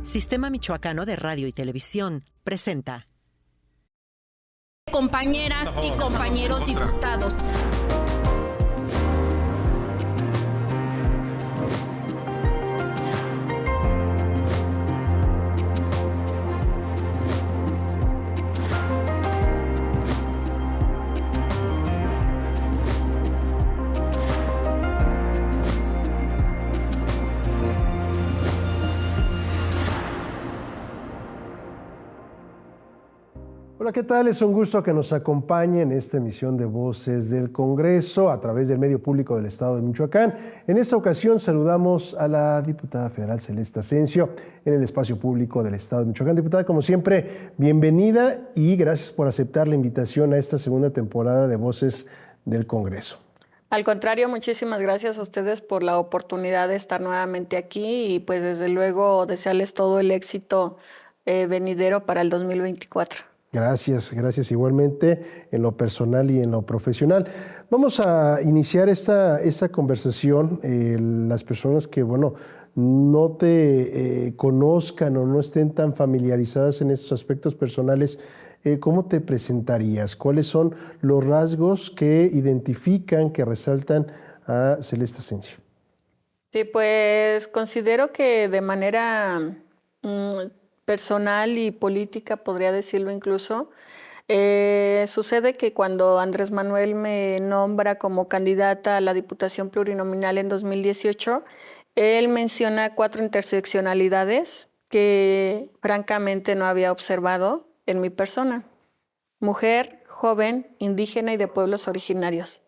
Sistema Michoacano de Radio y Televisión presenta. Compañeras y compañeros diputados. Hola, ¿qué tal? Es un gusto que nos acompañe en esta emisión de Voces del Congreso a través del medio público del Estado de Michoacán. En esta ocasión saludamos a la diputada federal Celeste Asensio en el espacio público del Estado de Michoacán. Diputada, como siempre, bienvenida y gracias por aceptar la invitación a esta segunda temporada de Voces del Congreso. Al contrario, muchísimas gracias a ustedes por la oportunidad de estar nuevamente aquí y pues desde luego desearles todo el éxito venidero para el 2024. Gracias igualmente en lo personal y en lo profesional. Vamos a iniciar esta conversación. Las personas que, no te conozcan o no estén tan familiarizadas en estos aspectos personales, ¿cómo te presentarías? ¿Cuáles son los rasgos que identifican, que resaltan a Celeste Asensio? Sí, pues considero que de manera personal y política, podría decirlo incluso, sucede que cuando Andrés Manuel me nombra como candidata a la Diputación Plurinominal en 2018, él menciona 4 interseccionalidades que francamente no había observado en mi persona: mujer, joven, indígena y de pueblos originarios.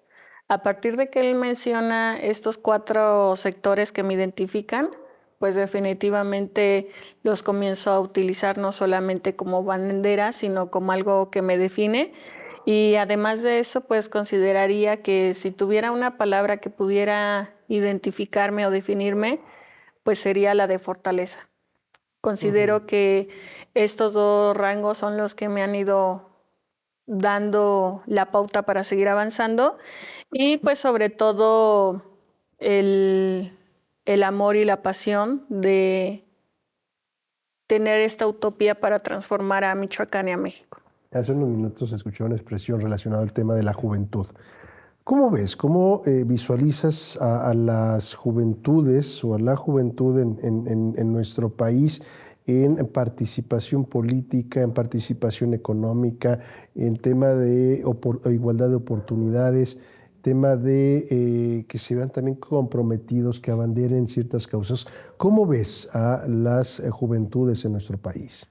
A partir de que él menciona estos 4 sectores que me identifican, pues definitivamente los comienzo a utilizar no solamente como bandera, sino como algo que me define. Y además de eso, pues consideraría que si tuviera una palabra que pudiera identificarme o definirme, pues sería la de fortaleza. Considero que estos 2 rangos son los que me han ido dando la pauta para seguir avanzando y pues sobre todo el amor y la pasión de tener esta utopía para transformar a Michoacán y a México. Hace unos minutos escuché una expresión relacionada al tema de la juventud. ¿Cómo ves? ¿Cómo visualizas a las juventudes o a la juventud en nuestro país en participación política, en participación económica, en tema de igualdad de oportunidades, tema de que se vean también comprometidos, que abanderen ciertas causas? ¿Cómo ves a las juventudes en nuestro país?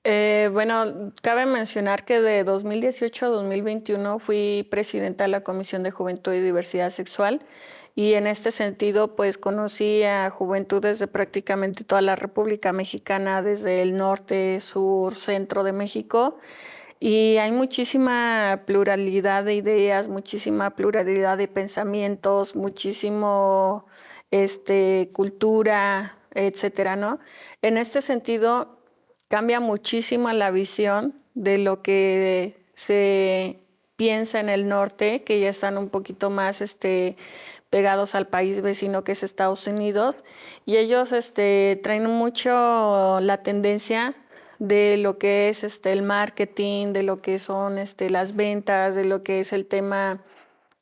Cabe mencionar que de 2018 a 2021 fui presidenta de la Comisión de Juventud y Diversidad Sexual y en este sentido pues conocí a juventudes de prácticamente toda la República Mexicana, desde el norte, sur, centro de México, y hay muchísima pluralidad de ideas, muchísima pluralidad de pensamientos, muchísimo cultura, etcétera, ¿no? En este sentido cambia muchísimo la visión de lo que se piensa en el norte, que ya están un poquito más pegados al país vecino que es Estados Unidos, y ellos traen mucho la tendencia de lo que es el marketing, de lo que son las ventas, de lo que es el tema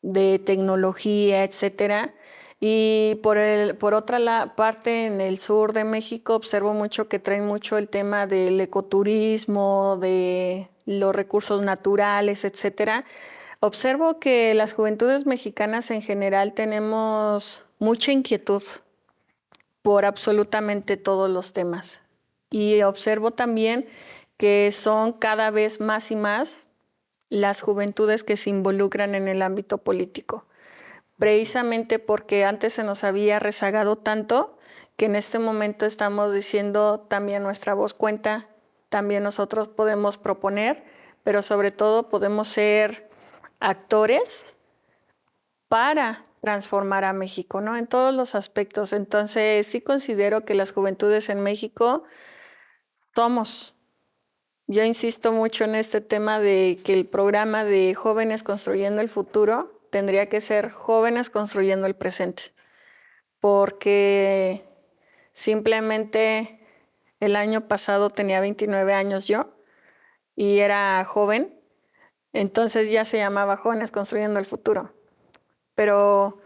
de tecnología, etcétera. Y por otra parte, en el sur de México observo mucho que traen mucho el tema del ecoturismo, de los recursos naturales, etcétera. Observo que las juventudes mexicanas en general tenemos mucha inquietud por absolutamente todos los temas. Y observo también que son cada vez más y más las juventudes que se involucran en el ámbito político, precisamente porque antes se nos había rezagado tanto que en este momento estamos diciendo también nuestra voz cuenta, también nosotros podemos proponer, pero sobre todo podemos ser actores para transformar a México, ¿no? En todos los aspectos. Entonces sí considero que las juventudes en México yo insisto mucho en este tema de que el programa de Jóvenes Construyendo el Futuro tendría que ser jóvenes construyendo el presente, porque simplemente el año pasado tenía 29 años yo y era joven, entonces ya se llamaba Jóvenes Construyendo el Futuro, pero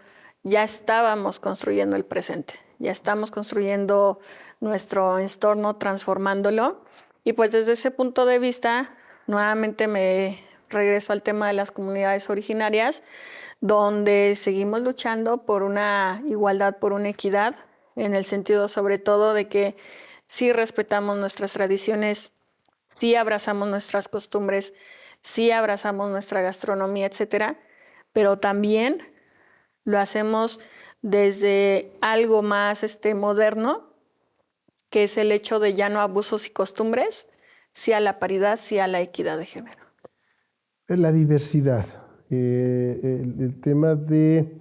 ya estábamos construyendo el presente, ya estamos construyendo nuestro entorno, transformándolo, y pues desde ese punto de vista, nuevamente me regreso al tema de las comunidades originarias, donde seguimos luchando por una igualdad, por una equidad, en el sentido sobre todo de que sí respetamos nuestras tradiciones, sí abrazamos nuestras costumbres, sí abrazamos nuestra gastronomía, etcétera, pero también lo hacemos desde algo más moderno, que es el hecho de ya no abusos y costumbres, sí a la paridad, sí a la equidad de género. La diversidad, el tema de,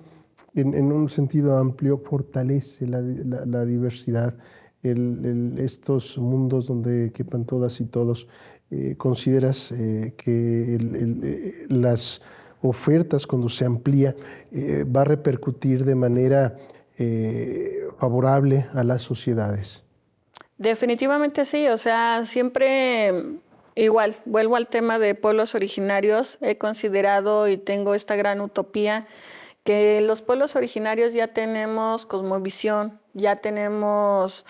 en un sentido amplio, fortalece la diversidad, estos mundos donde quepan todas y todos. ¿Consideras que las ofertas, cuando se amplía, va a repercutir de manera favorable a las sociedades? Definitivamente sí, o sea, siempre igual, vuelvo al tema de pueblos originarios, he considerado y tengo esta gran utopía que los pueblos originarios ya tenemos cosmovisión, ya tenemos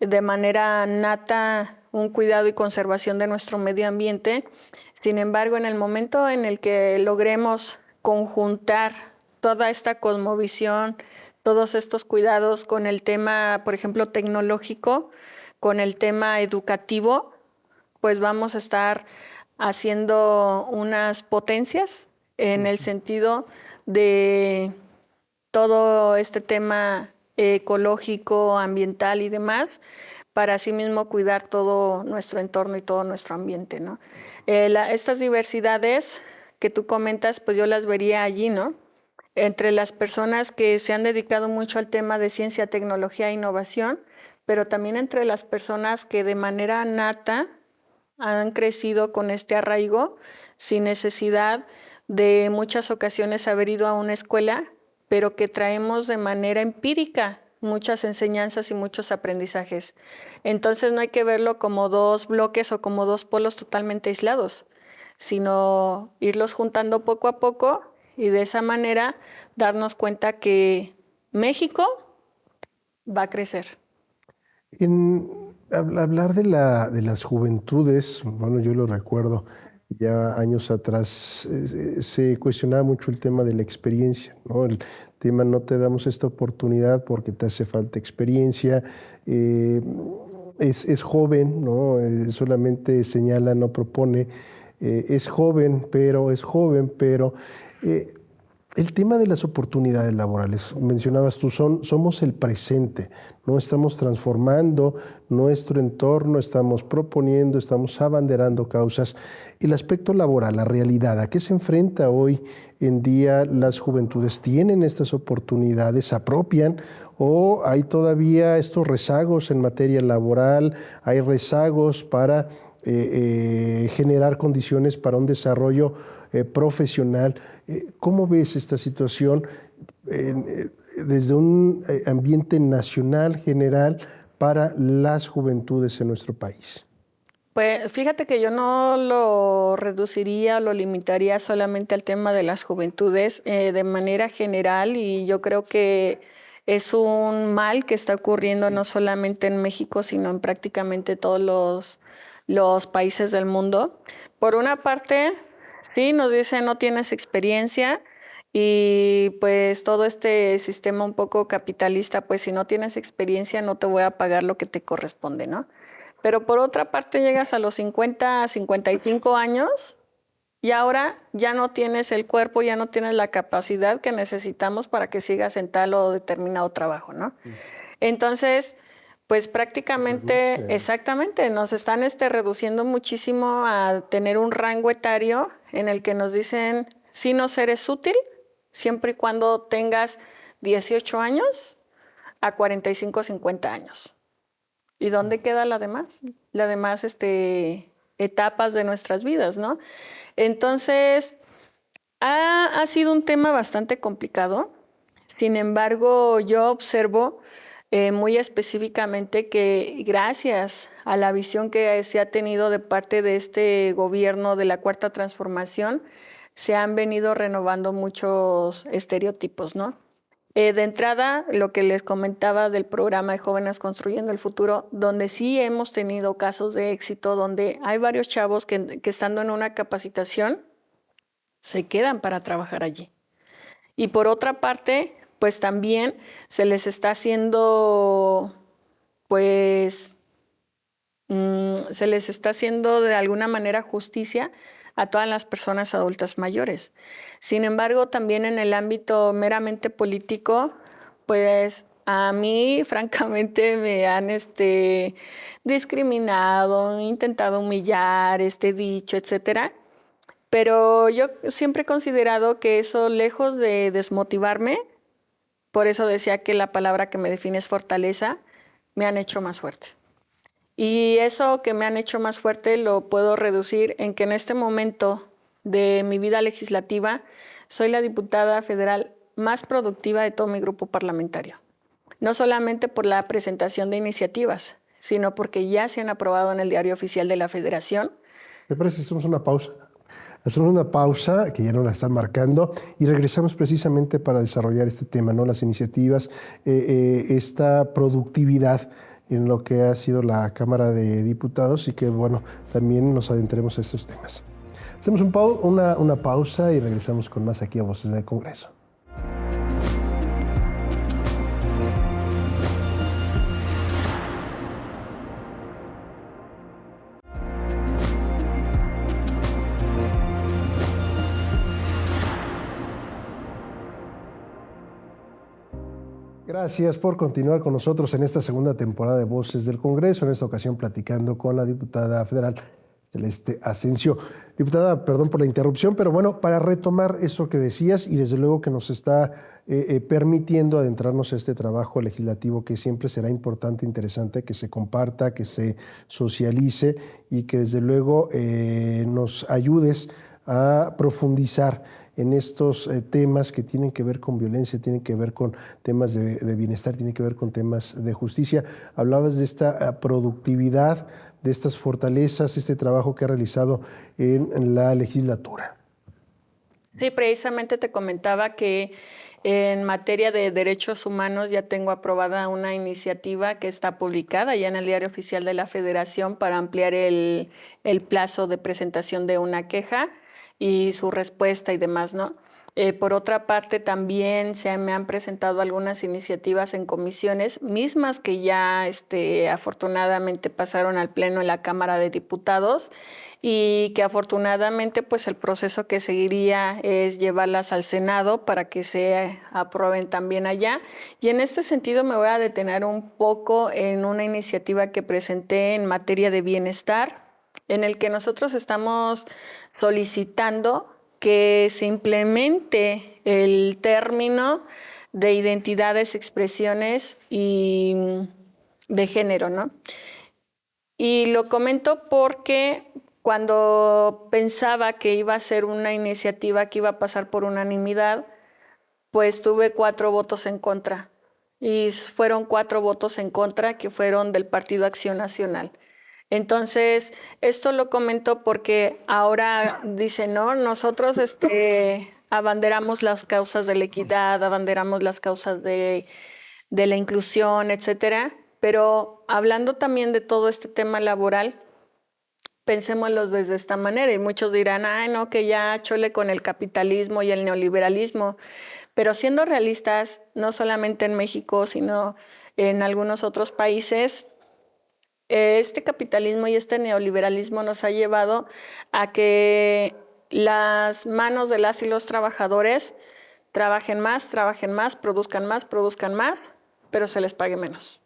de manera nata un cuidado y conservación de nuestro medio ambiente. Sin embargo, en el momento en el que logremos conjuntar toda esta cosmovisión, todos estos cuidados con el tema, por ejemplo, tecnológico, con el tema educativo, pues vamos a estar haciendo unas potencias en el sentido de todo este tema ecológico, ambiental y demás, para asimismo cuidar todo nuestro entorno y todo nuestro ambiente, ¿no? Estas diversidades que tú comentas, pues yo las vería allí, ¿no? Entre las personas que se han dedicado mucho al tema de ciencia, tecnología e innovación, pero también entre las personas que de manera nata han crecido con este arraigo, sin necesidad de muchas ocasiones haber ido a una escuela, pero que traemos de manera empírica muchas enseñanzas y muchos aprendizajes. Entonces no hay que verlo como dos bloques o como dos polos totalmente aislados, sino irlos juntando poco a poco y de esa manera darnos cuenta que México va a crecer. Hablar de las juventudes, bueno, yo lo recuerdo, ya años atrás se cuestionaba mucho el tema de la experiencia, ¿no? El tema no te damos esta oportunidad porque te hace falta experiencia, es joven, ¿no? Solamente señala, no propone, es joven, pero el tema de las oportunidades laborales, mencionabas tú, somos el presente, no estamos transformando nuestro entorno, estamos proponiendo, estamos abanderando causas. El aspecto laboral, la realidad, ¿a qué se enfrenta hoy en día las juventudes? ¿Tienen estas oportunidades, se apropian o hay todavía estos rezagos en materia laboral? ¿Hay rezagos para generar condiciones para un desarrollo profesional? ¿Cómo ves esta situación desde un ambiente nacional general para las juventudes en nuestro país? Pues fíjate que yo no lo reduciría o lo limitaría solamente al tema de las juventudes de manera general, y yo creo que es un mal que está ocurriendo no solamente en México, sino en prácticamente todos los países del mundo. Por una parte, sí, nos dicen no tienes experiencia y pues todo este sistema un poco capitalista, pues si no tienes experiencia no te voy a pagar lo que te corresponde, ¿no? Pero por otra parte llegas a los 50, 55 años y ahora ya no tienes el cuerpo, ya no tienes la capacidad que necesitamos para que sigas en tal o determinado trabajo, ¿no? Entonces, pues prácticamente, exactamente, nos están reduciendo muchísimo a tener un rango etario en el que nos dicen, sí nos eres útil, siempre y cuando tengas 18 años a 45, 50 años. ¿Y dónde queda la demás? La demás etapas de nuestras vidas, ¿no? Entonces, Ha sido un tema bastante complicado. Sin embargo, yo observo muy específicamente que gracias a la visión que se ha tenido de parte de este gobierno de la Cuarta Transformación, se han venido renovando muchos estereotipos, ¿no? De entrada, lo que les comentaba del programa de Jóvenes Construyendo el Futuro, donde sí hemos tenido casos de éxito, donde hay varios chavos que estando en una capacitación se quedan para trabajar allí. Y por otra parte, pues también se les está haciendo, pues, se les está haciendo de alguna manera justicia a todas las personas adultas mayores. Sin embargo, también en el ámbito meramente político, pues a mí francamente me han discriminado, intentado humillar, dicho, etcétera. Pero yo siempre he considerado que eso, lejos de desmotivarme, por eso decía que la palabra que me define es fortaleza, me han hecho más fuerte. Y eso que me han hecho más fuerte lo puedo reducir en que en este momento de mi vida legislativa soy la diputada federal más productiva de todo mi grupo parlamentario. No solamente por la presentación de iniciativas, sino porque ya se han aprobado en el Diario Oficial de la Federación. ¿Me parece que hacemos una pausa? Hacemos una pausa, que ya nos la están marcando, y regresamos precisamente para desarrollar este tema, ¿no? Las iniciativas, esta productividad en lo que ha sido la Cámara de Diputados y que, bueno, también nos adentremos a estos temas. Hacemos una pausa y regresamos con más aquí a Voces del Congreso. Gracias por continuar con nosotros en esta segunda temporada de Voces del Congreso, en esta ocasión platicando con la diputada federal Celeste Asensio. Diputada, perdón por la interrupción, pero bueno, para retomar eso que decías y desde luego que nos está permitiendo adentrarnos a este trabajo legislativo que siempre será importante, interesante, que se comparta, que se socialice y que desde luego nos ayudes a profundizar en estos temas que tienen que ver con violencia, tienen que ver con temas de bienestar, tienen que ver con temas de justicia. Hablabas de esta productividad, de estas fortalezas, este trabajo que ha realizado en la legislatura. Sí, precisamente te comentaba que en materia de derechos humanos ya tengo aprobada una iniciativa que está publicada ya en el Diario Oficial de la Federación para ampliar el plazo de presentación de una queja y su respuesta y demás, ¿no? Por otra parte, también me han presentado algunas iniciativas en comisiones, mismas que ya afortunadamente pasaron al Pleno en la Cámara de Diputados y que afortunadamente pues el proceso que seguiría es llevarlas al Senado para que se aprueben también allá. Y en este sentido me voy a detener un poco en una iniciativa que presenté en materia de bienestar, en el que nosotros estamos solicitando que se implemente el término de identidades, expresiones y de género, ¿no? Y lo comento porque cuando pensaba que iba a ser una iniciativa que iba a pasar por unanimidad, pues tuve 4 votos en contra. Y fueron 4 votos en contra que fueron del Partido Acción Nacional. Entonces, esto lo comento porque ahora dicen, no, nosotros abanderamos las causas de la equidad, abanderamos las causas de la inclusión, etcétera. Pero hablando también de todo este tema laboral, pensémoslo desde esta manera. Y muchos dirán, ay, no, que ya chole con el capitalismo y el neoliberalismo. Pero siendo realistas, no solamente en México, sino en algunos otros países, este capitalismo y este neoliberalismo nos ha llevado a que las manos de las y los trabajadores trabajen más, produzcan más, pero se les pague menos.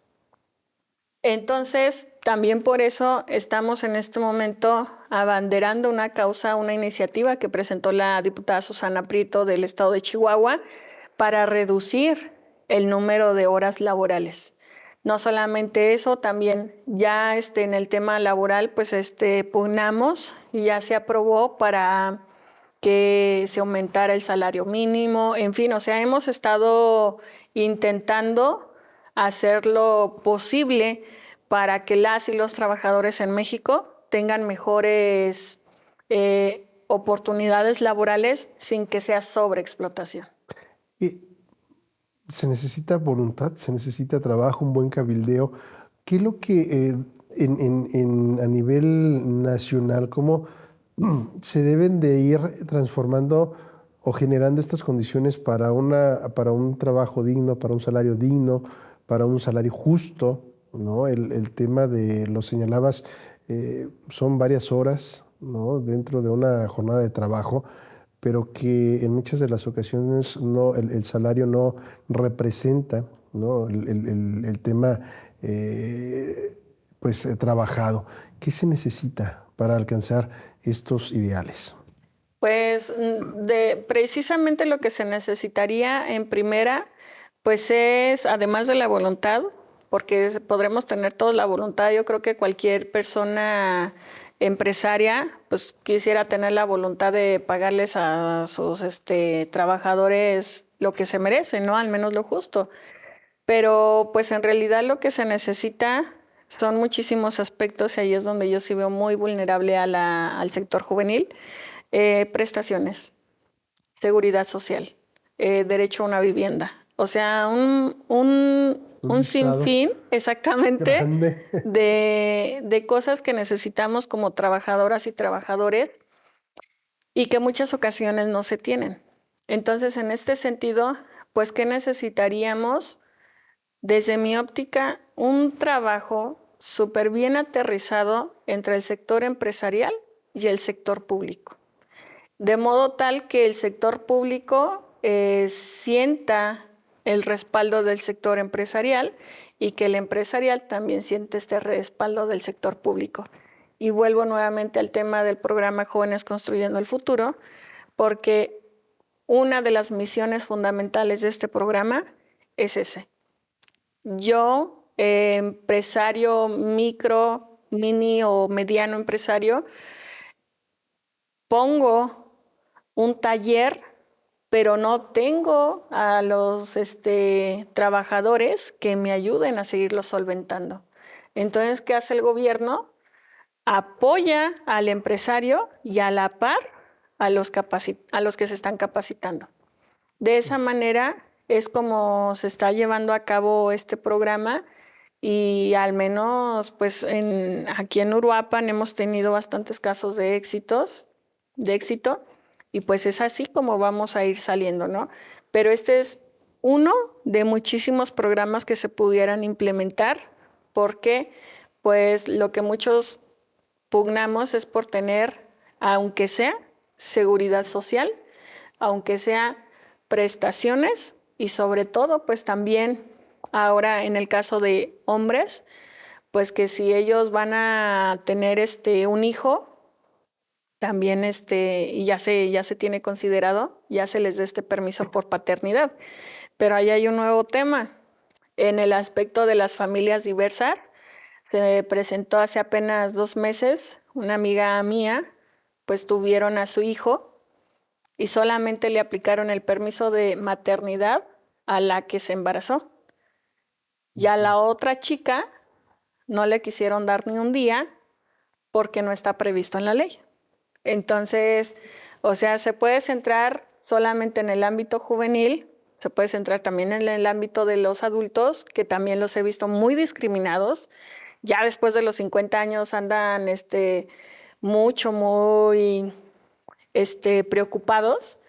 Entonces, también por eso estamos en este momento abanderando una causa, una iniciativa que presentó la diputada Susana Prieto del estado de Chihuahua para reducir el número de horas laborales. No solamente eso, también ya en el tema laboral, pues pugnamos y ya se aprobó para que se aumentara el salario mínimo, en fin, o sea, hemos estado intentando hacer lo posible para que las y los trabajadores en México tengan mejores oportunidades laborales sin que sea sobreexplotación. Y se necesita voluntad, se necesita trabajo, un buen cabildeo. ¿Qué es lo que a nivel nacional, cómo se deben de ir transformando o generando estas condiciones para un trabajo digno, para un salario digno, para un salario justo, ¿no? El tema lo señalabas, son varias horas, ¿no? Dentro de una jornada de trabajo, pero que en muchas de las ocasiones el salario no representa, ¿no? El tema trabajado. ¿Qué se necesita para alcanzar estos ideales? Pues precisamente lo que se necesitaría en primera, pues es, además de la voluntad, porque podremos tener toda la voluntad, yo creo que cualquier persona empresaria pues quisiera tener la voluntad de pagarles a sus trabajadores lo que se merecen, ¿no? Al menos lo justo. Pero pues en realidad lo que se necesita son muchísimos aspectos y ahí es donde yo sí veo muy vulnerable al sector juvenil. Prestaciones, seguridad social, derecho a una vivienda. O sea, un sinfín exactamente de cosas que necesitamos como trabajadoras y trabajadores y que muchas ocasiones no se tienen. Entonces, en este sentido, pues, ¿qué necesitaríamos? Desde mi óptica, un trabajo súper bien aterrizado entre el sector empresarial y el sector público. De modo tal que el sector público sienta el respaldo del sector empresarial y que el empresarial también siente este respaldo del sector público. Y vuelvo nuevamente al tema del programa Jóvenes Construyendo el Futuro, porque una de las misiones fundamentales de este programa es ese. Yo, empresario micro, mini o mediano empresario, pongo un taller, pero no tengo a los trabajadores que me ayuden a seguirlo solventando. Entonces, ¿qué hace el gobierno? Apoya al empresario y a la par a los que se están capacitando. De esa manera es como se está llevando a cabo este programa y al menos pues aquí en Uruapan hemos tenido bastantes casos de éxito y pues es así como vamos a ir saliendo, ¿no? Pero este es uno de muchísimos programas que se pudieran implementar porque pues lo que muchos pugnamos es por tener, aunque sea seguridad social, aunque sea prestaciones y sobre todo pues también ahora en el caso de hombres, pues que si ellos van a tener un hijo, también y ya se tiene considerado, ya se les dé este permiso por paternidad. Pero ahí hay un nuevo tema. En el aspecto de las familias diversas, se presentó hace apenas 2 meses, una amiga mía, pues tuvieron a su hijo y solamente le aplicaron el permiso de maternidad a la que se embarazó. Y a la otra chica no le quisieron dar ni un día porque no está previsto en la ley. Entonces, o sea, se puede centrar solamente en el ámbito juvenil, se puede centrar también en el ámbito de los adultos, que también los he visto muy discriminados. Ya después de los 50 años andan muy preocupados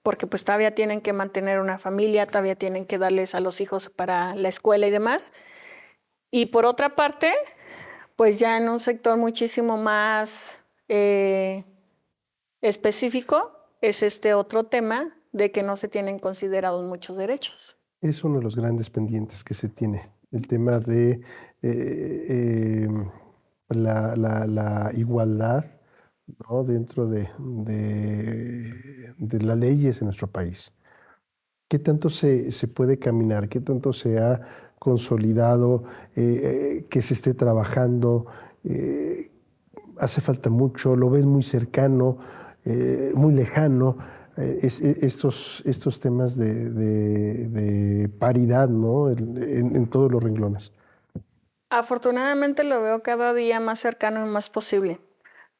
porque pues todavía tienen que mantener una familia, todavía tienen que darles a los hijos para la escuela y demás. Y por otra parte, pues ya en un sector muchísimo más específico es este otro tema de que no se tienen considerados muchos derechos. Es uno de los grandes pendientes que se tiene, el tema de la igualdad, ¿no? Dentro de las leyes en nuestro país. ¿Qué tanto se puede caminar? ¿Qué tanto se ha consolidado? ¿Que se esté trabajando? ¿Hace falta mucho? ¿Lo ves muy cercano? muy lejano, estos temas de paridad, ¿no? En todos los renglones. Afortunadamente lo veo cada día más cercano y más posible.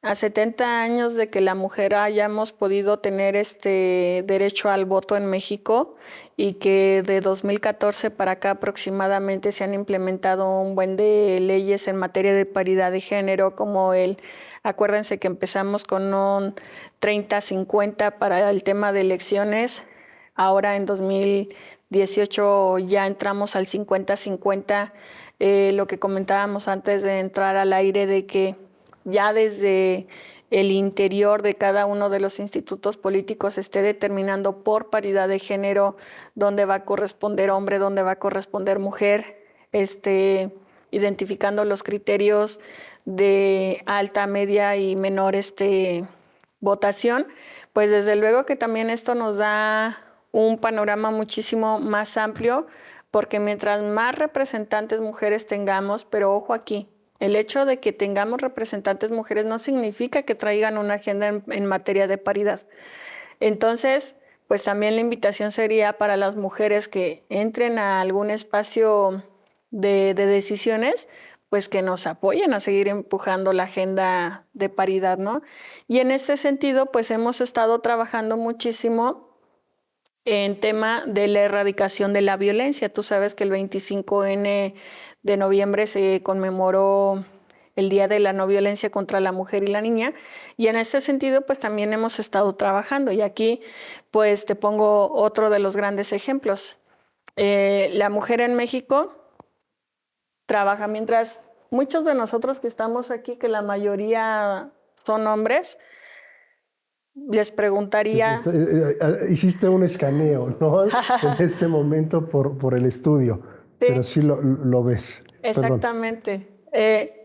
A 70 años de que la mujer hayamos podido tener derecho al voto en México y que de 2014 para acá aproximadamente se han implementado un buen de leyes en materia de paridad de género, como acuérdense que empezamos con un 30-50 para el tema de elecciones, ahora en 2018 ya entramos al 50-50, lo que comentábamos antes de entrar al aire de que ya desde el interior de cada uno de los institutos políticos esté determinando por paridad de género dónde va a corresponder hombre, dónde va a corresponder mujer, identificando los criterios de alta, media y menor votación, pues desde luego que también esto nos da un panorama muchísimo más amplio, porque mientras más representantes mujeres tengamos, pero ojo aquí, el hecho de que tengamos representantes mujeres no significa que traigan una agenda en materia de paridad. Entonces, pues también la invitación sería para las mujeres que entren a algún espacio de decisiones, pues que nos apoyen a seguir empujando la agenda de paridad, ¿no? Y en este sentido, pues hemos estado trabajando muchísimo en tema de la erradicación de la violencia. Tú sabes que el 25N de noviembre se conmemoró el Día de la No Violencia contra la Mujer y la Niña, y en ese sentido pues también hemos estado trabajando, y aquí pues te pongo otro de los grandes ejemplos. La mujer en México trabaja, mientras muchos de nosotros que estamos aquí, que la mayoría son hombres, les preguntaría... Hiciste un escaneo, ¿no? En este momento por el estudio, sí. Pero sí lo ves. Exactamente.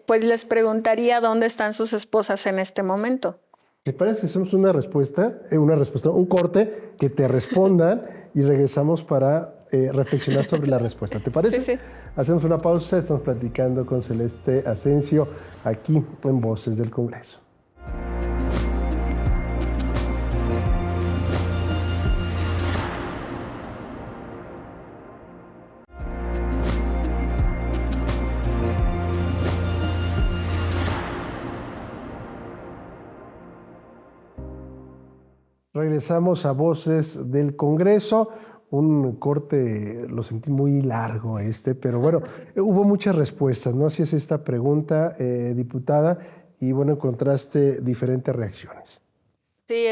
Pues les preguntaría dónde están sus esposas en este momento. ¿Te parece? Hacemos una respuesta, un corte, que te respondan y regresamos para reflexionar sobre la respuesta. ¿Te parece? Sí, sí. Hacemos una pausa, estamos platicando con Celeste Asensio aquí en Voces del Congreso. Regresamos a Voces del Congreso. Un corte, lo sentí muy largo pero bueno, hubo muchas respuestas, ¿no? Así es esta pregunta, diputada, y bueno, encontraste diferentes reacciones. Sí,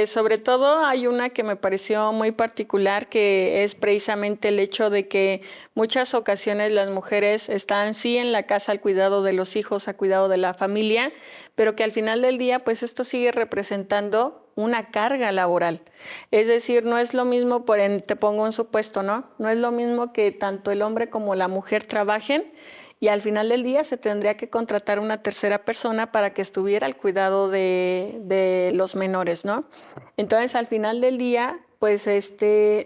sobre todo hay una que me pareció muy particular, que es precisamente el hecho de que muchas ocasiones las mujeres están sí en la casa al cuidado de los hijos, al cuidado de la familia, pero que al final del día pues esto sigue representando una carga laboral. Es decir, no es lo mismo, te pongo un supuesto, ¿no? No es lo mismo que tanto el hombre como la mujer trabajen, y al final del día se tendría que contratar una tercera persona para que estuviera al cuidado de los menores, ¿no? Entonces, al final del día, pues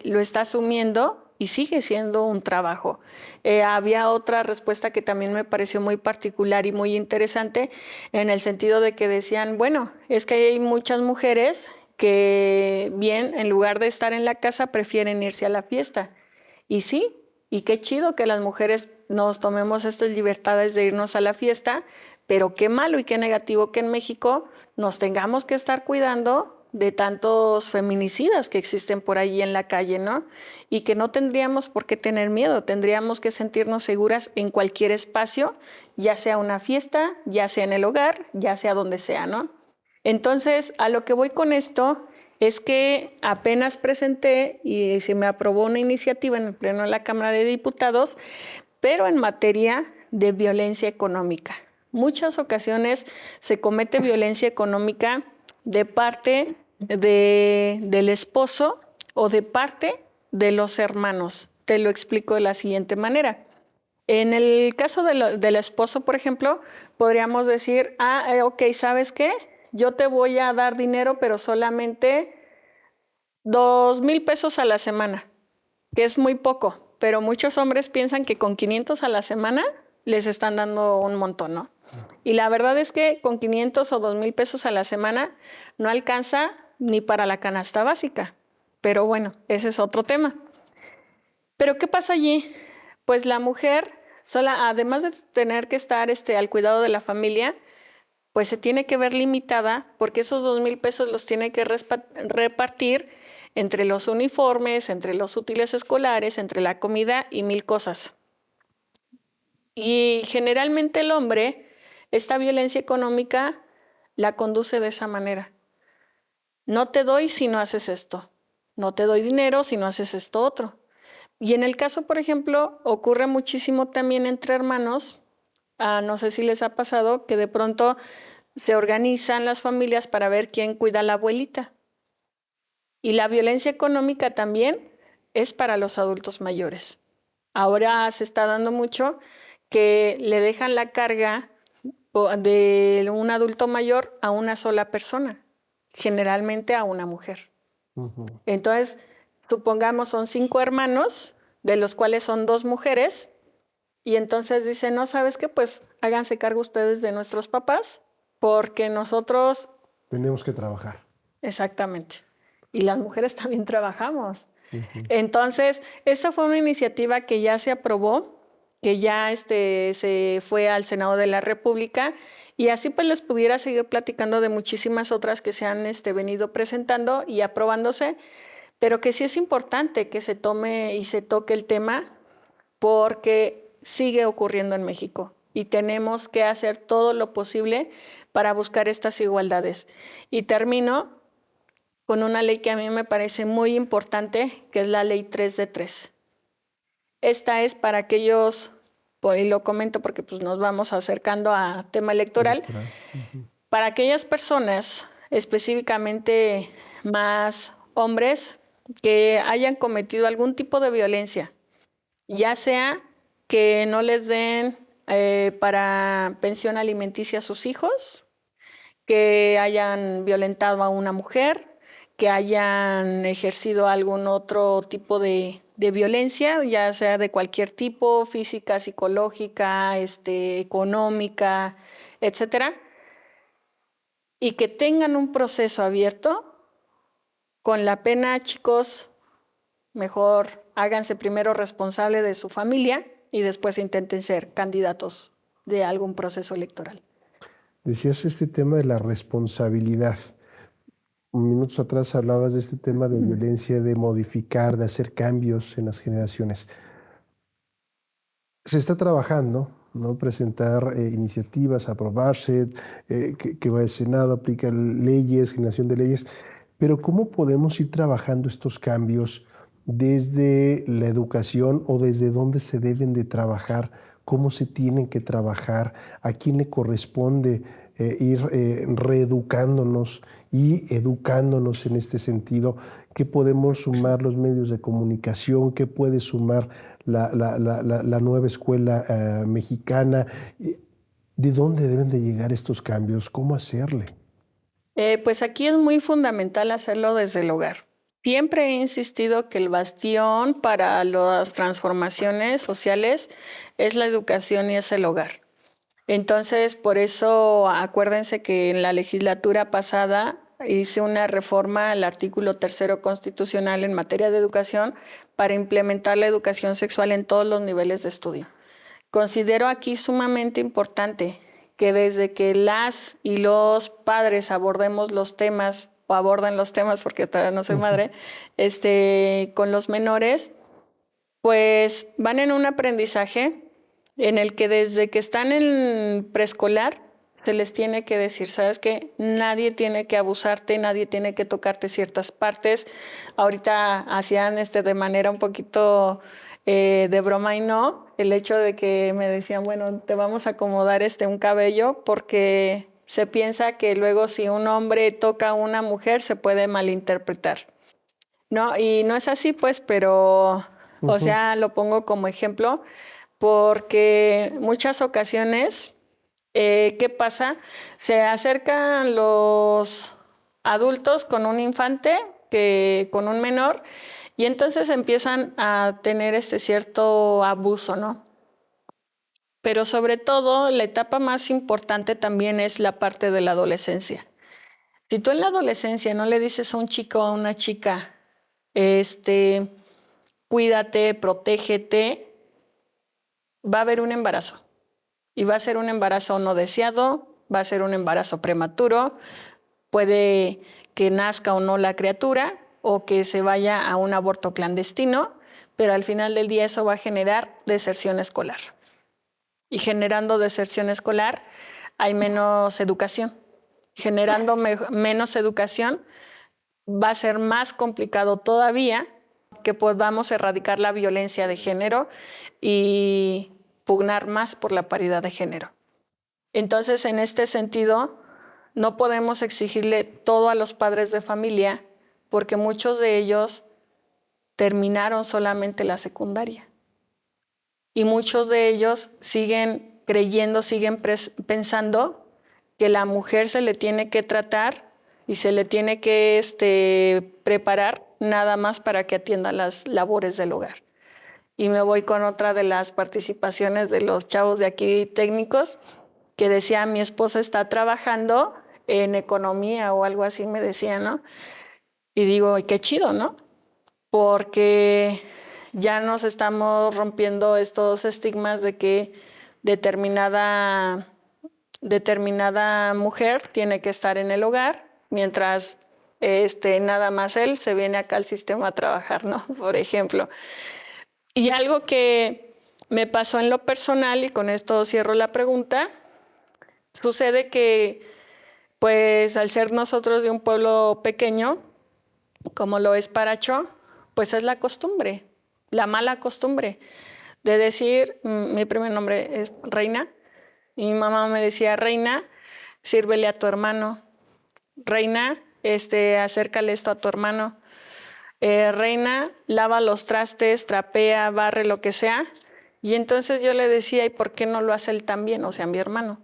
lo está asumiendo y sigue siendo un trabajo. Había otra respuesta que también me pareció muy particular y muy interesante, en el sentido de que decían, bueno, es que hay muchas mujeres que bien, en lugar de estar en la casa, prefieren irse a la fiesta. Y sí, y qué chido que las mujeres nos tomemos estas libertades de irnos a la fiesta, pero qué malo y qué negativo que en México nos tengamos que estar cuidando de tantos feminicidas que existen por ahí en la calle, ¿no? Y que no tendríamos por qué tener miedo, tendríamos que sentirnos seguras en cualquier espacio, ya sea una fiesta, ya sea en el hogar, ya sea donde sea, ¿no? Entonces, a lo que voy con esto es que apenas presenté y se me aprobó una iniciativa en el Pleno de la Cámara de Diputados, pero en materia de violencia económica. Muchas ocasiones se comete violencia económica de parte del esposo o de parte de los hermanos. Te lo explico de la siguiente manera. En el caso del esposo, por ejemplo, podríamos decir, ok, ¿sabes qué? Yo te voy a dar dinero, pero solamente 2,000 pesos a la semana, que es muy poco, pero muchos hombres piensan que con 500 a la semana les están dando un montón, ¿no? Y la verdad es que con 500 o 2,000 pesos a la semana no alcanza ni para la canasta básica. Pero bueno, ese es otro tema. ¿Pero qué pasa allí? Pues la mujer, además de tener que estar al cuidado de la familia, pues se tiene que ver limitada porque esos 2,000 pesos los tiene que repartir entre los uniformes, entre los útiles escolares, entre la comida y 1,000 cosas. Y generalmente el hombre, esta violencia económica la conduce de esa manera. No te doy si no haces esto. No te doy dinero si no haces esto otro. Y en el caso, por ejemplo, ocurre muchísimo también entre hermanos. No sé si les ha pasado que de pronto se organizan las familias para ver quién cuida a la abuelita. Y la violencia económica también es para los adultos mayores. Ahora se está dando mucho que le dejan la carga de un adulto mayor a una sola persona, generalmente a una mujer. Entonces, supongamos son 5 hermanos, de los cuales son 2 mujeres, y entonces dicen, no, ¿sabes qué? Pues háganse cargo ustedes de nuestros papás, porque nosotros... Tenemos que trabajar. Exactamente. Y las mujeres también trabajamos. Entonces, esa fue una iniciativa que ya se aprobó, que ya se fue al Senado de la República, y así pues les pudiera seguir platicando de muchísimas otras que se han venido presentando y aprobándose, pero que sí es importante que se tome y se toque el tema porque sigue ocurriendo en México y tenemos que hacer todo lo posible para buscar estas igualdades. Y termino con una ley que a mí me parece muy importante, que es la Ley 3 de 3. Esta es para aquellos, y lo comento porque pues, nos vamos acercando a tema electoral, para aquellas personas, específicamente más hombres, que hayan cometido algún tipo de violencia, ya sea que no les den para pensión alimenticia a sus hijos, que hayan violentado a una mujer, que hayan ejercido algún otro tipo de violencia, ya sea de cualquier tipo, física, psicológica, económica, etcétera, y que tengan un proceso abierto. Con la pena, chicos, mejor háganse primero responsable de su familia y después intenten ser candidatos de algún proceso electoral. Decías este tema de la responsabilidad. Minutos atrás hablabas de este tema de violencia, de modificar, de hacer cambios en las generaciones. Se está trabajando, ¿no? Presentar iniciativas, aprobarse, que va al Senado, aplicar leyes, generación de leyes. Pero ¿cómo podemos ir trabajando estos cambios desde la educación o desde dónde se deben de trabajar? ¿Cómo se tienen que trabajar? ¿A quién le corresponde ir reeducándonos y educándonos en este sentido? ¿Qué podemos sumar los medios de comunicación? ¿Qué puede sumar la nueva escuela mexicana? ¿De dónde deben de llegar estos cambios? ¿Cómo hacerle? Pues aquí es muy fundamental hacerlo desde el hogar. Siempre he insistido que el bastión para las transformaciones sociales es la educación y es el hogar. Entonces, por eso acuérdense que en la legislatura pasada hice una reforma al artículo 3º constitucional en materia de educación para implementar la educación sexual en todos los niveles de estudio. Considero aquí sumamente importante que desde que las y los padres abordemos los temas, o aborden los temas porque todavía no soy madre, con los menores, pues van en un aprendizaje en el que desde que están en preescolar se les tiene que decir, ¿sabes qué? Nadie tiene que abusarte, nadie tiene que tocarte ciertas partes. Ahorita hacían de manera un poquito de broma y no, el hecho de que me decían, bueno, te vamos a acomodar un cabello porque se piensa que luego si un hombre toca a una mujer se puede malinterpretar. No, y no es así pues, pero, o sea, lo pongo como ejemplo porque muchas ocasiones, ¿qué pasa? Se acercan los adultos con un infante, con un menor, y entonces empiezan a tener cierto abuso, ¿no? Pero sobre todo, la etapa más importante también es la parte de la adolescencia. Si tú en la adolescencia no le dices a un chico o a una chica, cuídate, protégete, va a haber un embarazo. Y va a ser un embarazo no deseado, va a ser un embarazo prematuro, puede que nazca o no la criatura o que se vaya a un aborto clandestino, pero al final del día eso va a generar deserción escolar. Y generando deserción escolar hay menos educación. Generando menos educación va a ser más complicado todavía que podamos erradicar la violencia de género y pugnar más por la paridad de género. Entonces, en este sentido, no podemos exigirle todo a los padres de familia porque muchos de ellos terminaron solamente la secundaria. Y muchos de ellos siguen creyendo, siguen pensando que la mujer se le tiene que tratar y se le tiene que preparar nada más para que atienda las labores del hogar. Y me voy con otra de las participaciones de los chavos de aquí técnicos que decía, mi esposa está trabajando en economía o algo así, me decía, ¿no? Y digo, qué chido, ¿no? Porque ya nos estamos rompiendo estos estigmas de que determinada mujer tiene que estar en el hogar, mientras nada más él se viene acá al sistema a trabajar, ¿no? Por ejemplo. Y algo que me pasó en lo personal, y con esto cierro la pregunta, sucede que, pues, al ser nosotros de un pueblo pequeño, como lo es Paracho, pues es la costumbre, la mala costumbre de decir, mi primer nombre es Reina, y mi mamá me decía, Reina, sírvele a tu hermano, Reina, acércale esto a tu hermano, Reina, lava los trastes, trapea, barre, lo que sea. Y entonces yo le decía, ¿y por qué no lo hace él también? O sea, mi hermano.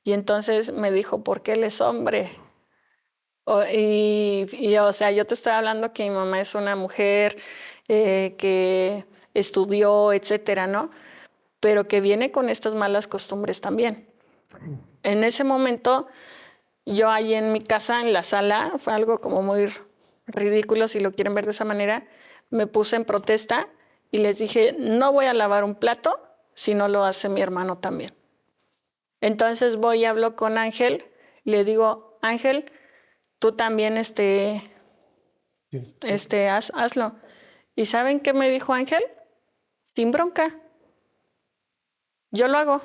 Y entonces me dijo, porque él es hombre. O sea, yo te estoy hablando que mi mamá es una mujer que estudió, etcétera, ¿no? Pero que viene con estas malas costumbres también. En ese momento, yo ahí en mi casa, en la sala, fue algo como muy ridículo, si lo quieren ver de esa manera, me puse en protesta y les dije, no voy a lavar un plato si no lo hace mi hermano también. Entonces voy y hablo con Ángel, le digo, Ángel, tú también hazlo. ¿Y saben qué me dijo Ángel? Sin bronca. Yo lo hago.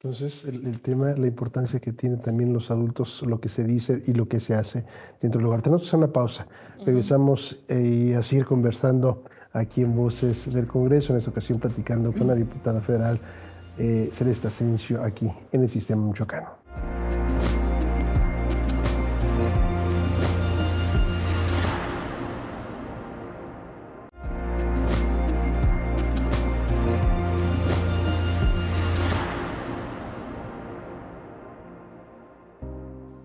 Entonces, el tema, la importancia que tienen también los adultos, lo que se dice y lo que se hace dentro del hogar. Tenemos que hacer una pausa. Regresamos a seguir conversando aquí en Voces del Congreso, en esta ocasión platicando con la diputada federal Celeste Asensio, aquí en el Sistema Michoacano.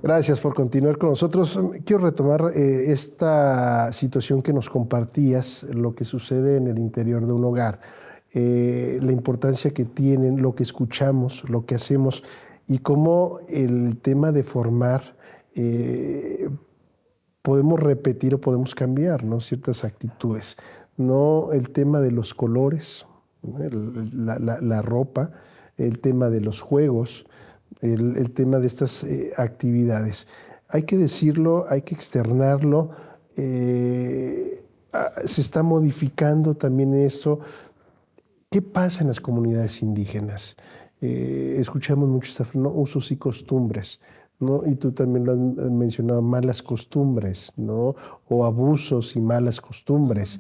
Gracias por continuar con nosotros. Quiero retomar esta situación que nos compartías, lo que sucede en el interior de un hogar, la importancia que tienen, lo que escuchamos, lo que hacemos y cómo el tema de formar podemos repetir o podemos cambiar, ¿no?, ciertas actitudes. No el tema de los colores, ¿no?, la ropa, el tema de los juegos, el tema de estas actividades. Hay que decirlo, hay que externarlo. Se está modificando también eso. ¿Qué pasa en las comunidades indígenas? Escuchamos mucho ¿no?, usos y costumbres, ¿no? Y tú también lo has mencionado, malas costumbres, ¿no?, o abusos y malas costumbres.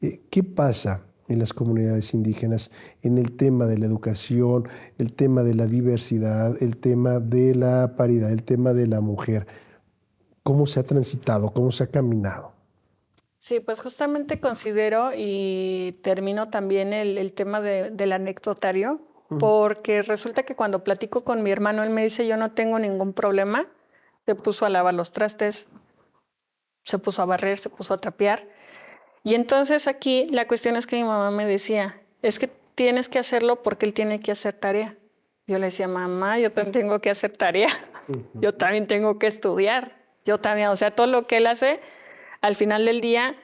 ¿Qué pasa en las comunidades indígenas en el tema de la educación, el tema de la diversidad, el tema de la paridad, el tema de la mujer? ¿Cómo se ha transitado? ¿Cómo se ha caminado? Sí, pues justamente considero y termino también el tema del anecdotario, porque resulta que cuando platico con mi hermano, él me dice, yo no tengo ningún problema. Se puso a lavar los trastes, se puso a barrer, se puso a trapear. Y entonces aquí la cuestión es que mi mamá me decía, es que tienes que hacerlo porque él tiene que hacer tarea. Yo le decía, mamá, yo también tengo que hacer tarea. Yo también tengo que estudiar. Yo también, o sea, todo lo que él hace, al final del día,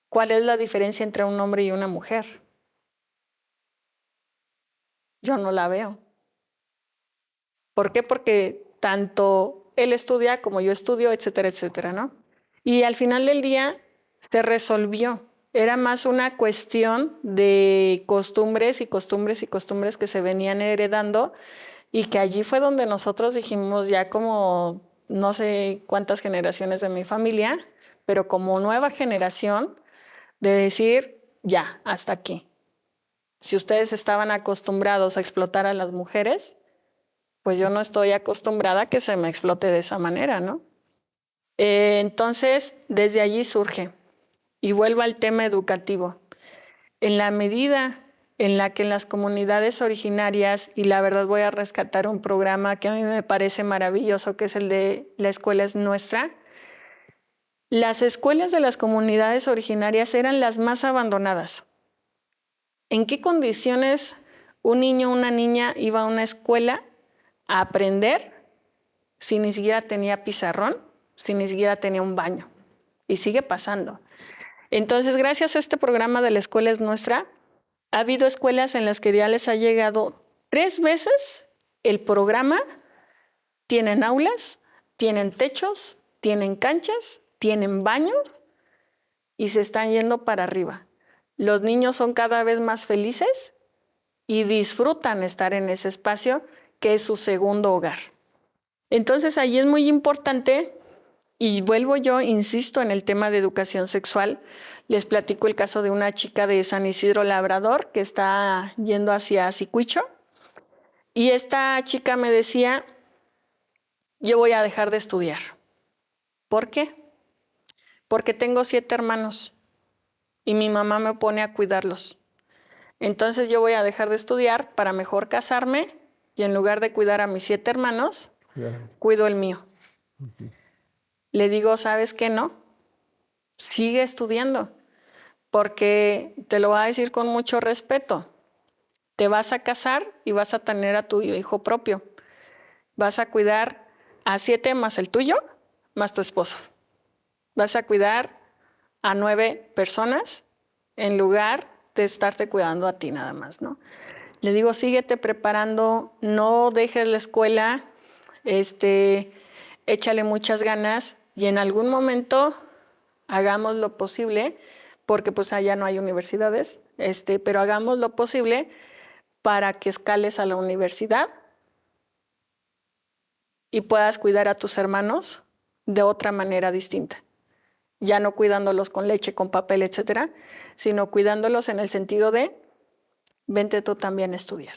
¿cuál es la diferencia entre un hombre y una mujer? Yo no la veo. ¿Por qué? Porque tanto él estudia como yo estudio, etcétera, etcétera, ¿no? Y al final del día se resolvió. Era más una cuestión de costumbres y costumbres y costumbres que se venían heredando y que allí fue donde nosotros dijimos ya como no sé cuántas generaciones de mi familia, pero como nueva generación de decir ya, hasta aquí. Si ustedes estaban acostumbrados a explotar a las mujeres, pues yo no estoy acostumbrada a que se me explote de esa manera, ¿no? Entonces, desde allí surge. Y vuelvo al tema educativo. En la medida en la que en las comunidades originarias, y la verdad voy a rescatar un programa que a mí me parece maravilloso, que es el de La Escuela es Nuestra, las escuelas de las comunidades originarias eran las más abandonadas. ¿En qué condiciones un niño o una niña iba a una escuela a aprender si ni siquiera tenía pizarrón, si ni siquiera tenía un baño? Y sigue pasando. Entonces, gracias a este programa de La Escuela es Nuestra, ha habido escuelas en las que ya les ha llegado 3 veces el programa, tienen aulas, tienen techos, tienen canchas, tienen baños y se están yendo para arriba. Los niños son cada vez más felices y disfrutan estar en ese espacio que es su segundo hogar. Entonces, ahí es muy importante. Y vuelvo yo, insisto, en el tema de educación sexual. Les platico el caso de una chica de San Isidro Labrador que está yendo hacia Zicuicho. Y esta chica me decía, yo voy a dejar de estudiar. ¿Por qué? Porque tengo 7 hermanos y mi mamá me pone a cuidarlos. Entonces yo voy a dejar de estudiar para mejor casarme y en lugar de cuidar a mis 7 hermanos, cuido el mío. Le digo, ¿sabes qué? No, sigue estudiando, porque te lo voy a decir con mucho respeto. Te vas a casar y vas a tener a tu hijo propio. Vas a cuidar a 7 más el tuyo, más tu esposo. Vas a cuidar a 9 personas en lugar de estarte cuidando a ti nada más, ¿no? Le digo, síguete preparando, no dejes la escuela, échale muchas ganas y en algún momento hagamos lo posible, porque pues allá no hay universidades, pero hagamos lo posible para que escales a la universidad y puedas cuidar a tus hermanos de otra manera distinta. Ya no cuidándolos con leche, con papel, etcétera, sino cuidándolos en el sentido de vente tú también a estudiar.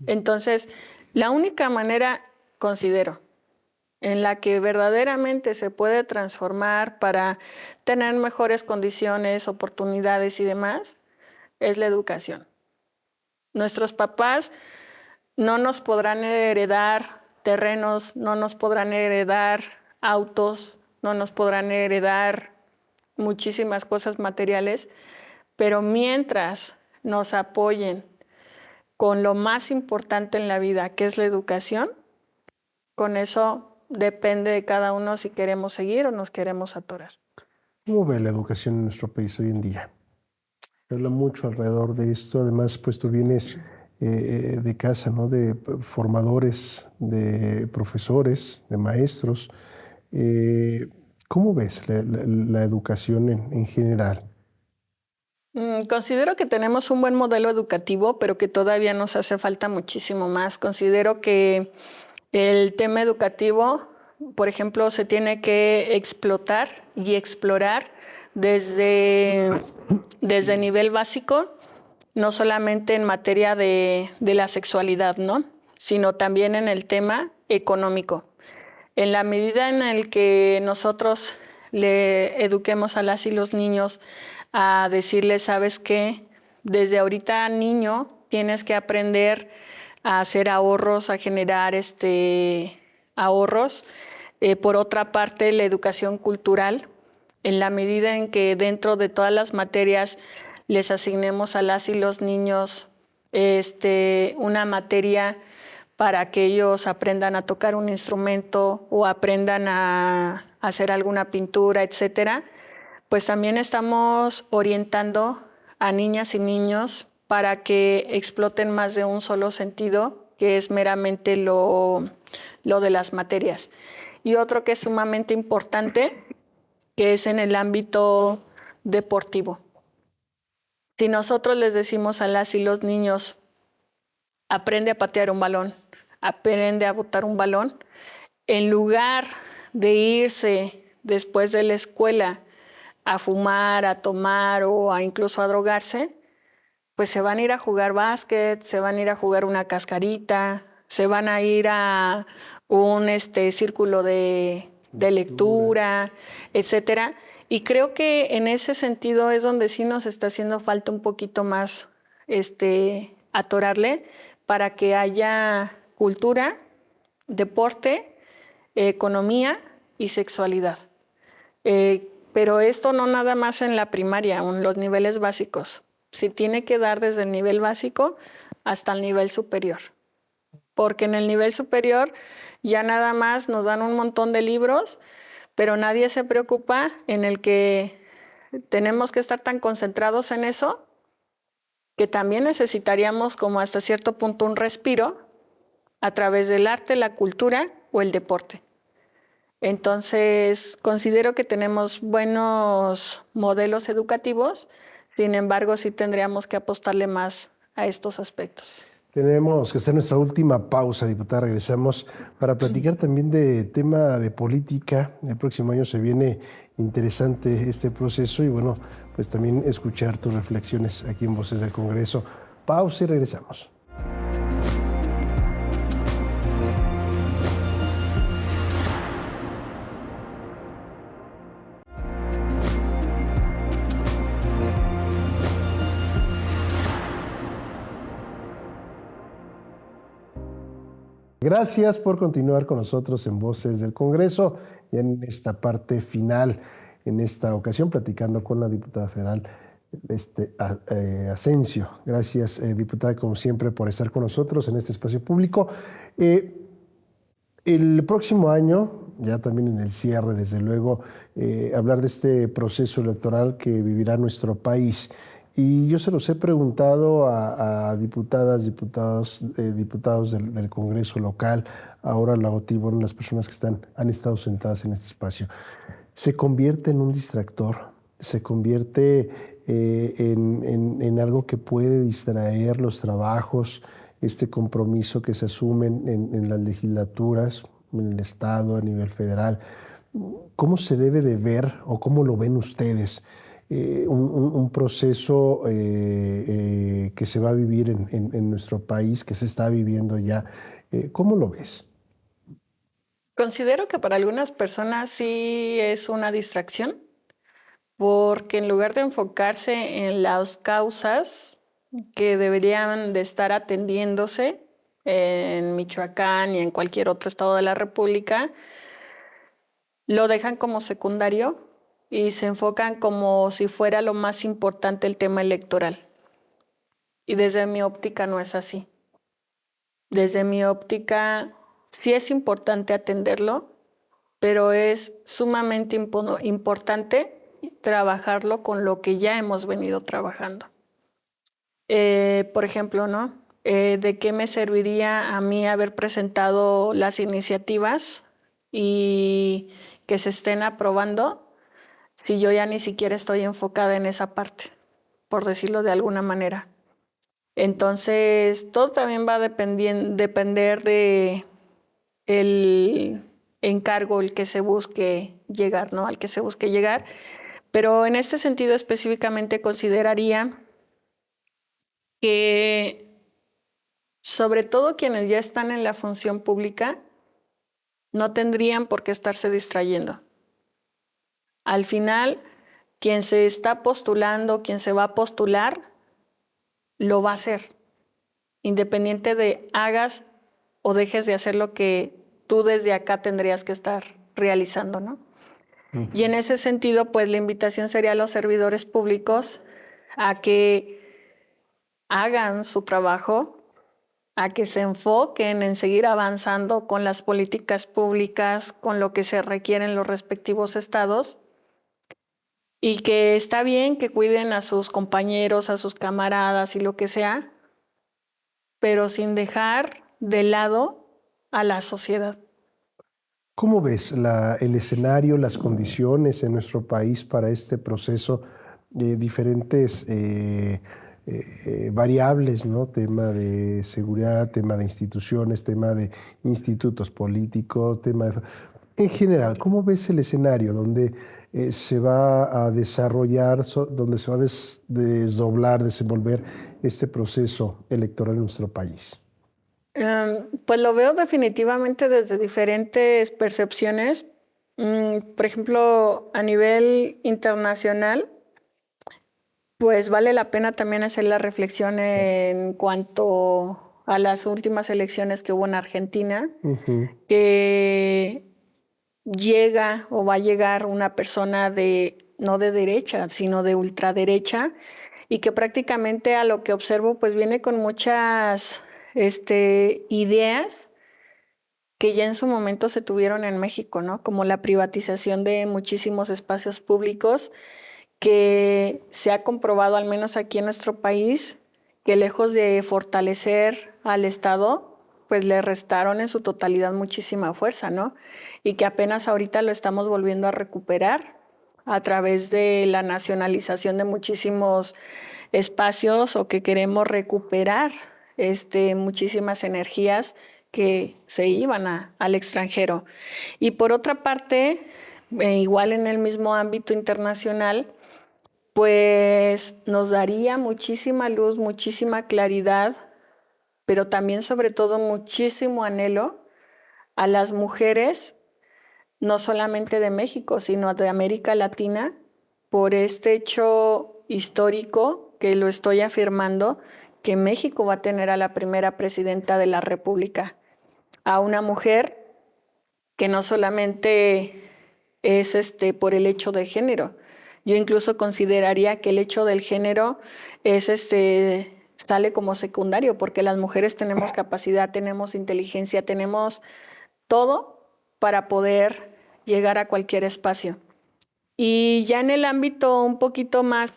Entonces, la única manera, considero, en la que verdaderamente se puede transformar para tener mejores condiciones, oportunidades y demás, es la educación. Nuestros papás no nos podrán heredar terrenos, no nos podrán heredar autos, no nos podrán heredar muchísimas cosas materiales, pero mientras nos apoyen con lo más importante en la vida, que es la educación, con eso depende de cada uno si queremos seguir o nos queremos atorar. ¿Cómo ve la educación en nuestro país hoy en día? Se habla mucho alrededor de esto, además pues tú vienes de casa, ¿no? De formadores, de profesores, de maestros. ¿Cómo ves la educación en general? Considero que tenemos un buen modelo educativo, pero que todavía nos hace falta muchísimo más. Considero que el tema educativo, por ejemplo, se tiene que explotar y explorar desde nivel básico, no solamente en materia de la sexualidad, ¿no? Sino también en el tema económico. En la medida en la que nosotros le eduquemos a las y los niños a decirles, ¿sabes qué? Desde ahorita, niño, tienes que aprender a hacer ahorros, a generar ahorros. Por otra parte, la educación cultural, en la medida en que dentro de todas las materias les asignemos a las y los niños una materia para que ellos aprendan a tocar un instrumento o aprendan a hacer alguna pintura, etcétera, pues también estamos orientando a niñas y niños para que exploten más de un solo sentido, que es meramente lo de las materias. Y otro que es sumamente importante, que es en el ámbito deportivo. Si nosotros les decimos a las y los niños, aprende a patear un balón, aprende a botar un balón, en lugar de irse después de la escuela a fumar, a tomar o incluso a drogarse, pues se van a ir a jugar básquet, se van a ir a jugar una cascarita, se van a ir a un círculo de lectura, etcétera. Y creo que en ese sentido es donde sí nos está haciendo falta un poquito más atorarle para que haya cultura, deporte, economía y sexualidad. Pero esto no nada más en la primaria, en los niveles básicos. Se tiene que dar desde el nivel básico hasta el nivel superior. Porque en el nivel superior ya nada más nos dan un montón de libros, pero nadie se preocupa en el que tenemos que estar tan concentrados en eso que también necesitaríamos como hasta cierto punto un respiro a través del arte, la cultura o el deporte. Entonces, considero que tenemos buenos modelos educativos, sin embargo, sí tendríamos que apostarle más a estos aspectos. Tenemos que hacer nuestra última pausa, diputada. Regresamos para platicar también de tema de política. El próximo año se viene interesante este proceso y bueno, pues también escuchar tus reflexiones aquí en Voces del Congreso. Pausa y regresamos. Gracias por continuar con nosotros en Voces del Congreso y en esta parte final, en esta ocasión platicando con la diputada federal Asensio. Gracias, diputada, como siempre, por estar con nosotros en este espacio público. El próximo año, ya también en el cierre, desde luego, hablar de este proceso electoral que vivirá nuestro país. Y yo se los he preguntado a diputadas, diputados del Congreso local, ahora la OTI, bueno, las personas que han estado sentadas en este espacio. ¿Se convierte en un distractor? ¿Se convierte en algo que puede distraer los trabajos, este compromiso que se asumen en las legislaturas, en el Estado, a nivel federal? ¿Cómo se debe de ver o cómo lo ven ustedes? Un proceso que se va a vivir en nuestro país, que se está viviendo ya. ¿Cómo lo ves? Considero que para algunas personas sí es una distracción, porque en lugar de enfocarse en las causas que deberían de estar atendiéndose en Michoacán y en cualquier otro estado de la República, lo dejan como secundario y se enfocan como si fuera lo más importante el tema electoral. Y desde mi óptica no es así. Desde mi óptica sí es importante atenderlo, pero es sumamente importante trabajarlo con lo que ya hemos venido trabajando. Por ejemplo, ¿no? ¿De qué me serviría a mí haber presentado las iniciativas y que se estén aprobando si yo ya ni siquiera estoy enfocada en esa parte, por decirlo de alguna manera? Entonces, todo también va a depender de el encargo al que se busque llegar, ¿no? Al que se busque llegar. Pero en este sentido específicamente consideraría que sobre todo quienes ya están en la función pública no tendrían por qué estarse distrayendo. Al final, quien se está postulando, quien se va a postular, lo va a hacer, independiente de hagas o dejes de hacer lo que tú desde acá tendrías que estar realizando, ¿no? Y en ese sentido, pues la invitación sería a los servidores públicos a que hagan su trabajo, a que se enfoquen en seguir avanzando con las políticas públicas, con lo que se requiere en los respectivos estados, y que está bien que cuiden a sus compañeros, a sus camaradas y lo que sea, pero sin dejar de lado a la sociedad. ¿Cómo ves el escenario, las condiciones en nuestro país para este proceso de diferentes variables, ¿no? Tema de seguridad, tema de instituciones, tema de institutos políticos, tema de... En general, ¿cómo ves el escenario donde se va a desarrollar, donde se va a desdoblar, desenvolver este proceso electoral en nuestro país? Pues lo veo definitivamente desde diferentes percepciones. Por ejemplo, a nivel internacional, pues vale la pena también hacer la reflexión en cuanto a las últimas elecciones que hubo en Argentina, que llega o va a llegar una persona no de derecha, sino de ultraderecha, y que prácticamente a lo que observo pues viene con muchas ideas que ya en su momento se tuvieron en México, ¿no? Como la privatización de muchísimos espacios públicos, que se ha comprobado, al menos aquí en nuestro país, que lejos de fortalecer al Estado, pues le restaron en su totalidad muchísima fuerza, ¿no? Y que apenas ahorita lo estamos volviendo a recuperar a través de la nacionalización de muchísimos espacios, o que queremos recuperar muchísimas energías que se iban al extranjero. Y por otra parte, igual en el mismo ámbito internacional, pues nos daría muchísima luz, muchísima claridad, pero también sobre todo muchísimo anhelo a las mujeres, no solamente de México, sino de América Latina, por este hecho histórico que lo estoy afirmando, que México va a tener a la primera presidenta de la República, a una mujer que no solamente es por el hecho de género. Yo incluso consideraría que el hecho del género es sale como secundario, porque las mujeres tenemos capacidad, tenemos inteligencia, tenemos todo para poder llegar a cualquier espacio. Y ya en el ámbito un poquito más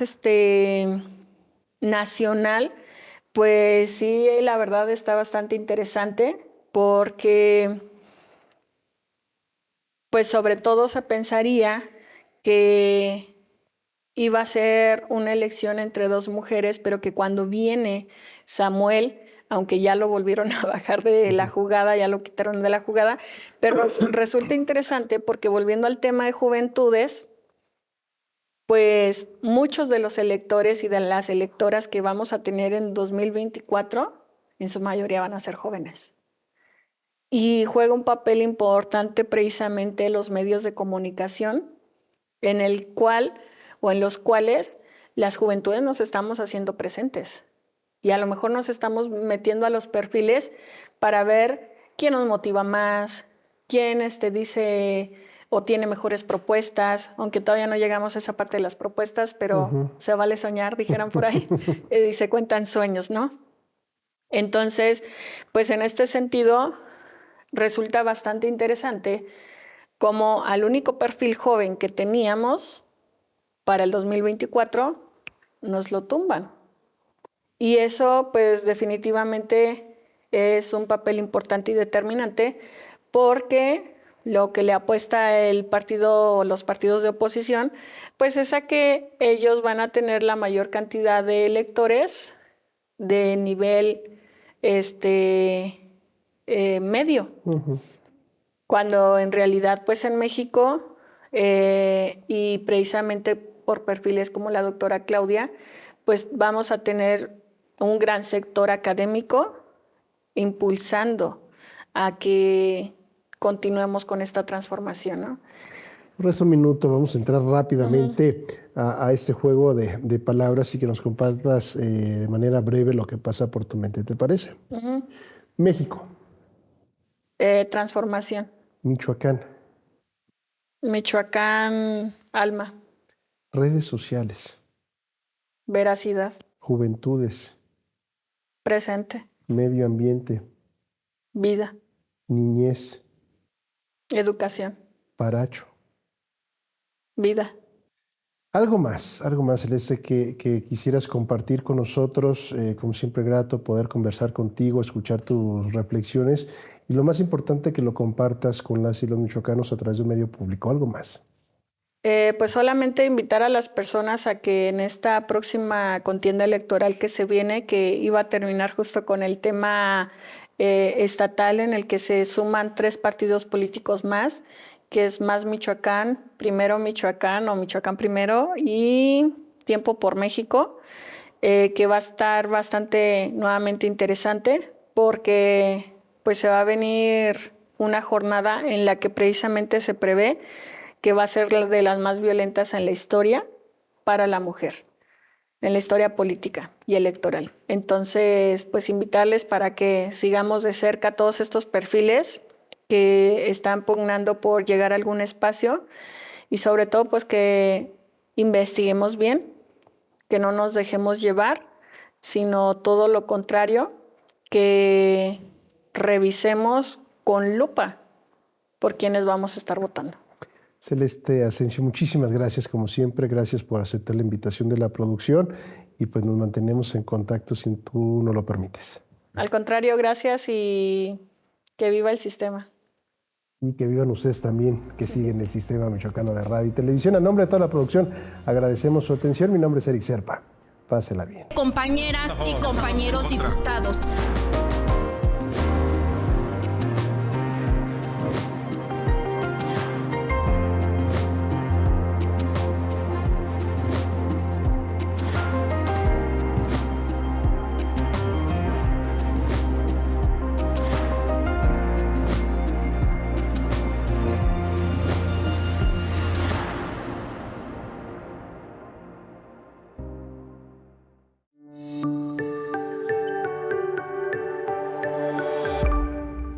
nacional, pues sí, la verdad está bastante interesante, porque pues sobre todo se pensaría que iba a ser una elección entre dos mujeres, pero que cuando viene Samuel, aunque ya lo volvieron a bajar de la jugada, ya lo quitaron de la jugada, pero resulta interesante porque, volviendo al tema de juventudes, pues muchos de los electores y de las electoras que vamos a tener en 2024, en su mayoría van a ser jóvenes. Y juega un papel importante precisamente los medios de comunicación, en el cual o en los cuales las juventudes nos estamos haciendo presentes. Y a lo mejor nos estamos metiendo a los perfiles para ver quién nos motiva más, quién dice o tiene mejores propuestas, aunque todavía no llegamos a esa parte de las propuestas, pero se vale soñar, dijeran por ahí, y se cuentan sueños, ¿no? Entonces, pues en este sentido, resulta bastante interesante como al único perfil joven que teníamos para el 2024, nos lo tumban. Y eso, pues definitivamente es un papel importante y determinante, porque lo que le apuesta los partidos de oposición, pues es a que ellos van a tener la mayor cantidad de electores de nivel medio. Cuando en realidad, pues en México, y precisamente por perfiles como la doctora Claudia, pues vamos a tener un gran sector académico impulsando a que continuemos con esta transformación, ¿no? Resta un minuto, vamos a entrar rápidamente a este juego de palabras y que nos compartas de manera breve lo que pasa por tu mente, ¿te parece? México. Transformación. Michoacán. Michoacán, alma. Redes sociales. veracidad, juventudes, presente, medio ambiente, vida, niñez, educación, paracho. vida. Algo más, Celeste, que quisieras compartir con nosotros. Como siempre, grato poder conversar contigo, escuchar tus reflexiones y lo más importante, que lo compartas con las y los michoacanos a través de un medio público. Algo más. Pues solamente invitar a las personas a que en esta próxima contienda electoral que se viene, que iba a terminar justo con el tema estatal, en el que se suman 3 partidos políticos más, que es Más Michoacán, Primero Michoacán o Michoacán Primero y Tiempo por México, que va a estar bastante nuevamente interesante porque pues se va a venir una jornada en la que precisamente se prevé que va a ser de las más violentas en la historia para la mujer, en la historia política y electoral. Entonces, pues invitarles para que sigamos de cerca todos estos perfiles que están pugnando por llegar a algún espacio y sobre todo pues que investiguemos bien, que no nos dejemos llevar, sino todo lo contrario, que revisemos con lupa por quienes vamos a estar votando. Celeste Asensio, muchísimas gracias como siempre. Gracias por aceptar la invitación de la producción y pues nos mantenemos en contacto si tú no lo permites. Al contrario, gracias y que viva el sistema. Y que vivan ustedes también, que siguen el Sistema Michoacano de Radio y Televisión. A nombre de toda la producción, agradecemos su atención. Mi nombre es Eric Serpa. Pásela bien. Compañeras y compañeros diputados.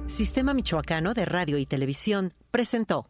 Sistema Michoacano de Radio y Televisión presentó